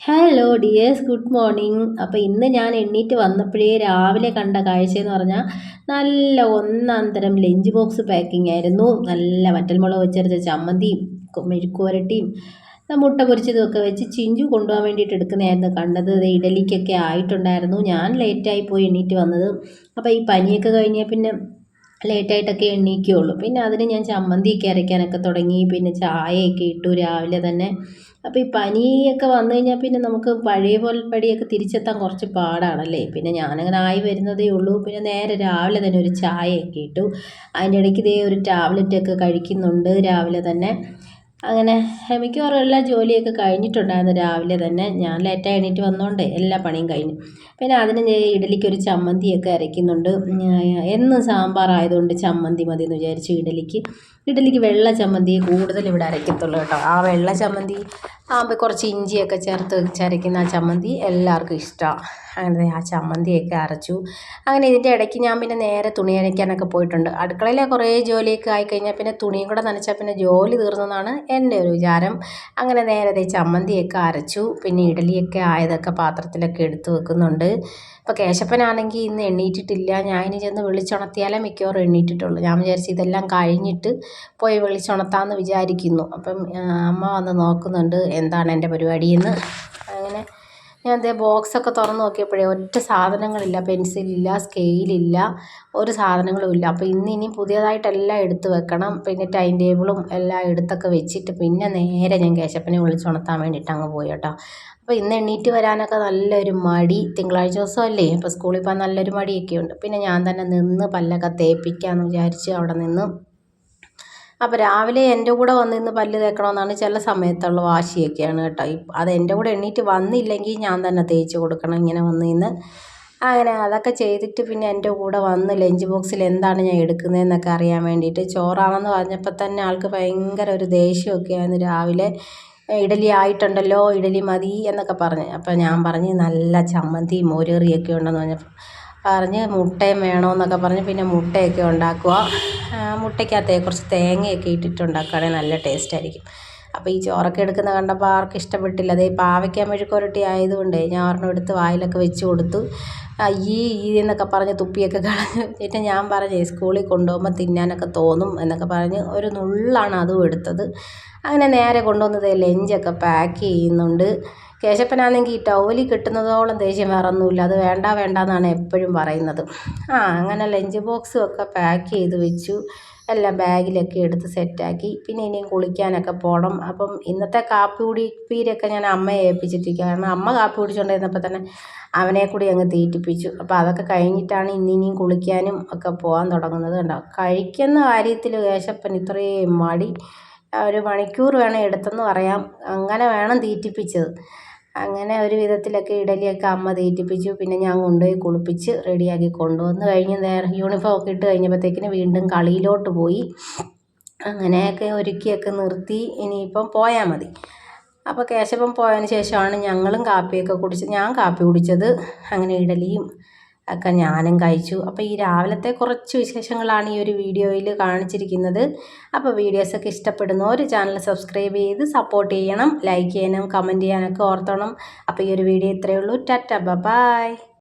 Hello dears, good morning. അപ്പോൾ ഇന്ന് ഞാൻ എണ്ണീറ്റ് വന്നപ്പോഴേ രാവിലെ കണ്ട കാഴ്ചയെന്ന് പറഞ്ഞാൽ നല്ല ഒന്നാം തരം ലഞ്ച് ബോക്സ് പാക്കിംഗ് ആയിരുന്നു. നല്ല വറ്റൽമുളക് വെച്ചെടുത്ത ചമ്മന്തിയും മെഴുക്കുവരട്ടിയും മുട്ട പൊരിച്ചതുമൊക്കെ വെച്ച് ചിഞ്ചു കൊണ്ടുപോകാൻ വേണ്ടിയിട്ട് എടുക്കുന്നതായിരുന്നു കണ്ടത്. ഇത് ഇഡലിക്കൊക്കെ ആയിട്ടുണ്ടായിരുന്നു. ഞാൻ ലേറ്റായി പോയി എണ്ണീറ്റ് വന്നത്. അപ്പോൾ ഈ പനിയൊക്കെ കഴിഞ്ഞാൽ പിന്നെ ലേറ്റായിട്ടൊക്കെ എണ്ണീക്കുകയുള്ളൂ. പിന്നെ അതിന് ഞാൻ ചമ്മന്തിയൊക്കെ അരയ്ക്കാനൊക്കെ തുടങ്ങി. പിന്നെ ചായയൊക്കെ ഇട്ടു രാവിലെ തന്നെ. അപ്പോൾ ഈ പനിയൊക്കെ വന്നു കഴിഞ്ഞാൽ പിന്നെ നമുക്ക് പഴയ പോലെ പടിയൊക്കെ തിരിച്ചെത്താൻ കുറച്ച് പാടാണല്ലേ. പിന്നെ ഞാനങ്ങനെ ആയി വരുന്നതേ ഉള്ളൂ. പിന്നെ നേരെ രാവിലെ തന്നെ ഒരു ചായയൊക്കെ ഇട്ടു. അതിൻ്റെ ഇടയ്ക്ക് ഇതേ ഒരു ടാബ്ലറ്റൊക്കെ കഴിക്കുന്നുണ്ട് രാവിലെ തന്നെ. അങ്ങനെ മിക്കവാറും എല്ലാ ജോലിയൊക്കെ കഴിഞ്ഞിട്ടുണ്ടായിരുന്നു രാവിലെ തന്നെ. ഞാൻ ലേറ്റായി എണീറ്റ് വന്നതുകൊണ്ട് എല്ലാ പണിയും കഴിഞ്ഞു. പിന്നെ അതിന് ഇഡലിക്ക് ഒരു ചമ്മന്തിയൊക്കെ അരയ്ക്കുന്നുണ്ട്. എന്നും സാമ്പാറായതുകൊണ്ട് ചമ്മന്തി മതി എന്ന് വിചാരിച്ചു ഇഡലിക്ക് വെള്ള ചമ്മന്തി കൂടുതൽ ഇവിടെ അരയ്ക്കത്തുള്ളൂ കേട്ടോ. ആ വെള്ള ചമ്മന്തി ആകുമ്പോൾ കുറച്ച് ഇഞ്ചിയൊക്കെ ചേർത്ത് ചരയ്ക്കുന്ന ആ ചമ്മന്തി എല്ലാവർക്കും ഇഷ്ടമാണ്. അങ്ങനെ ആ ചമ്മന്തിയൊക്കെ അരച്ചു. അങ്ങനെ ഇതിൻ്റെ ഇടയ്ക്ക് ഞാൻ പിന്നെ നേരെ തുണി നനയ്ക്കാനൊക്കെ പോയിട്ടുണ്ട്. അടുക്കളയിലെ കുറേ ജോലിയൊക്കെ ആയിക്കഴിഞ്ഞാൽ പിന്നെ തുണിയും കൂടെ നനച്ചാൽ പിന്നെ ജോലി തീർന്നതാണ് എൻ്റെ ഒരു വിചാരം. അങ്ങനെ നേരത്തെ ചമ്മന്തിയൊക്കെ അരച്ചു. പിന്നെ ഇഡലിയൊക്കെ ആയതൊക്കെ പാത്രത്തിലൊക്കെ എടുത്ത് വെക്കുന്നുണ്ട്. അപ്പോൾ കേശപ്പനാണെങ്കിൽ ഇന്ന് എണ്ണീറ്റിട്ടില്ല. ഞാൻ ഇനി ചെന്ന് വിളിച്ചുണർത്തിയാലേ മിക്കവാറും എണ്ണീറ്റിട്ടുള്ളൂ. ഞാൻ വിചാരിച്ചു ഇതെല്ലാം കഴിഞ്ഞിട്ട് പോയി വിളിച്ചുണർത്താമെന്ന് വിചാരിക്കുന്നു. അപ്പം അമ്മ വന്ന് നോക്കുന്നുണ്ട് എന്താണ് എൻ്റെ പരിപാടിയെന്ന്. അങ്ങനെ ഞാൻ ദേ ബോക്സൊക്കെ തുറന്ന് നോക്കിയപ്പോഴേ ഒറ്റ സാധനങ്ങളില്ല. പെൻസിലില്ല, സ്കെയിലില്ല, ഒരു സാധനങ്ങളും ഇല്ല. അപ്പോൾ ഇനി പുതിയതായിട്ടെല്ലാം എടുത്ത് വെക്കണം. പിന്നെ ടൈം ടേബിളും എല്ലാം എടുത്തൊക്കെ വെച്ചിട്ട് പിന്നെ നേരെ ഞാൻ കേശപ്പനെ വിളിച്ചുണർത്താൻ വേണ്ടിയിട്ട് അങ്ങ് പോയി കേട്ടോ. അപ്പോൾ ഇന്ന് എണ്ണീറ്റ് വരാനൊക്കെ നല്ലൊരു മടി. തിങ്കളാഴ്ച ദിവസമല്ലേ, അപ്പോൾ സ്കൂളിൽ പോകാൻ നല്ലൊരു മടിയൊക്കെ ഉണ്ട്. പിന്നെ ഞാൻ തന്നെ നിന്ന് പല്ലൊക്കെ തേപ്പിക്കാമെന്ന് വിചാരിച്ച് അവിടെ നിന്ന്. അപ്പോൾ രാവിലെ എൻ്റെ കൂടെ വന്നിന്ന് പല്ല് തേക്കണമെന്നാണ് ചില സമയത്തുള്ള വാശിയൊക്കെയാണ് കേട്ടോ. അത് എൻ്റെ കൂടെ എണ്ണീറ്റ് വന്നില്ലെങ്കിൽ ഞാൻ തന്നെ തേച്ച് കൊടുക്കണം ഇങ്ങനെ വന്നിന്ന്. അങ്ങനെ അതൊക്കെ ചെയ്തിട്ട് പിന്നെ എൻ്റെ കൂടെ വന്ന് ലഞ്ച് ബോക്സിൽ എന്താണ് ഞാൻ എടുക്കുന്നതെന്നൊക്കെ അറിയാൻ വേണ്ടിയിട്ട്. ചോറാണെന്ന് പറഞ്ഞപ്പോൾ തന്നെ ആൾക്ക് ഭയങ്കര ഒരു ദേഷ്യമൊക്കെ ആയിരുന്നു രാവിലെ. ഇഡലി ആയിട്ടുണ്ടല്ലോ, ഇഡലി മതി എന്നൊക്കെ പറഞ്ഞ്. അപ്പോൾ ഞാൻ പറഞ്ഞ് നല്ല ചമ്മന്തിയും മോരേറിയൊക്കെ ഉണ്ടെന്ന് പറഞ്ഞ് മുട്ടയും വേണമെന്നൊക്കെ പറഞ്ഞ് പിന്നെ മുട്ടയൊക്കെ ഉണ്ടാക്കുക. മുട്ടയ്ക്കകത്ത് കുറച്ച് തേങ്ങയൊക്കെ ഇട്ടിട്ട് ഉണ്ടാക്കുകയാണെങ്കിൽ നല്ല ടേസ്റ്റായിരിക്കും. അപ്പോൾ ഈ ചോറൊക്കെ എടുക്കുന്ന കണ്ടപ്പോൾ ആർക്കും ഇഷ്ടപ്പെട്ടില്ല. അതേ പാവയ്ക്ക മെഴുക്കുവരട്ടി ആയതുകൊണ്ട് ഞാൻ ഒരെണ്ണം എടുത്ത് വായിലൊക്കെ വെച്ച് കൊടുത്തു. ഈ എന്നൊക്കെ പറഞ്ഞ് തുപ്പിയൊക്കെ കളഞ്ഞു. പിന്നെ ഞാൻ പറഞ്ഞേ സ്കൂളിൽ കൊണ്ടുപോകുമ്പോൾ തിന്നാനൊക്കെ തോന്നും എന്നൊക്കെ പറഞ്ഞ് ഒരു നുള്ളാണ് അതും എടുത്തത്. അങ്ങനെ നേരെ കൊണ്ടുവന്നത് ലഞ്ചൊക്കെ പാക്ക് ചെയ്യുന്നുണ്ട്. കേശപ്പനാണെങ്കിൽ ഈ ടവലിൽ കിട്ടുന്നതോളം ദേഷ്യം വേറെ ഒന്നുമില്ല. അത് വേണ്ട വേണ്ട എന്നാണ് എപ്പോഴും പറയുന്നത്. അങ്ങനെ ലഞ്ച് ബോക്സും ഒക്കെ പാക്ക് ചെയ്ത് വെച്ചു. എല്ലാം ബാഗിലൊക്കെ എടുത്ത് സെറ്റാക്കി. പിന്നെ ഇനിയും കുളിക്കാനൊക്കെ പോകണം. അപ്പം ഇന്നത്തെ കാപ്പി കുടിപ്പീരൊക്കെ ഞാൻ അമ്മയെ ഏൽപ്പിച്ചിട്ടിരിക്കുക. കാരണം അമ്മ കാപ്പി കുടിച്ചുകൊണ്ടിരുന്നപ്പോൾ തന്നെ അവനെ കൂടി അങ്ങ് തീറ്റിപ്പിച്ചു. അപ്പോൾ അതൊക്കെ കഴിഞ്ഞിട്ടാണ് ഇനിയും കുളിക്കാനും ഒക്കെ പോകാൻ തുടങ്ങുന്നത്. കണ്ടോ, കഴിക്കുന്ന കാര്യത്തിൽ കേശപ്പൻ ഇത്രയും മടി. ഒരു മണിക്കൂർ വേണം എടുത്തെന്ന് പറയാം. അങ്ങനെ വേണം തീറ്റിപ്പിച്ചത്. അങ്ങനെ ഒരു വിധത്തിലൊക്കെ ഇഡലിയൊക്കെ അമ്മ തീറ്റിപ്പിച്ചു. പിന്നെ ഞാൻ കൊണ്ടുപോയി കുളിപ്പിച്ച് റെഡിയാക്കി കൊണ്ടുവന്ന് കഴിഞ്ഞ് നേരെ യൂണിഫോം ഒക്കെ ഇട്ട് കഴിഞ്ഞപ്പോഴത്തേക്കിന് വീണ്ടും കളിയിലോട്ട് പോയി. അങ്ങനെയൊക്കെ ഒരുക്കിയൊക്കെ നിർത്തി. ഇനിയിപ്പം പോയാൽ മതി. അപ്പോൾ കേശവൻ പോയതിന് ശേഷമാണ് ഞങ്ങളും കാപ്പിയൊക്കെ കുടിച്ചത്. ഞാൻ കാപ്പി കുടിച്ചത്. അങ്ങനെ ഇഡലിയും ഒക്കെ ഞാനും കഴിച്ചു. അപ്പോൾ ഈ രാവിലത്തെ കുറച്ച് വിശേഷങ്ങളാണ് ഈ ഒരു വീഡിയോയിൽ കാണിച്ചിരിക്കുന്നത്. അപ്പോൾ വീഡിയോസൊക്കെ ഇഷ്ടപ്പെടുന്നവർ ചാനൽ സബ്സ്ക്രൈബ് ചെയ്ത് സപ്പോർട്ട് ചെയ്യണം, ലൈക്ക് ചെയ്യണം, കമൻറ്റ് ചെയ്യാനൊക്കെ ഓർത്തോണം. അപ്പോൾ ഈ ഒരു വീഡിയോ ഇത്രയേ ഉള്ളൂ. ടാറ്റ, ബൈ.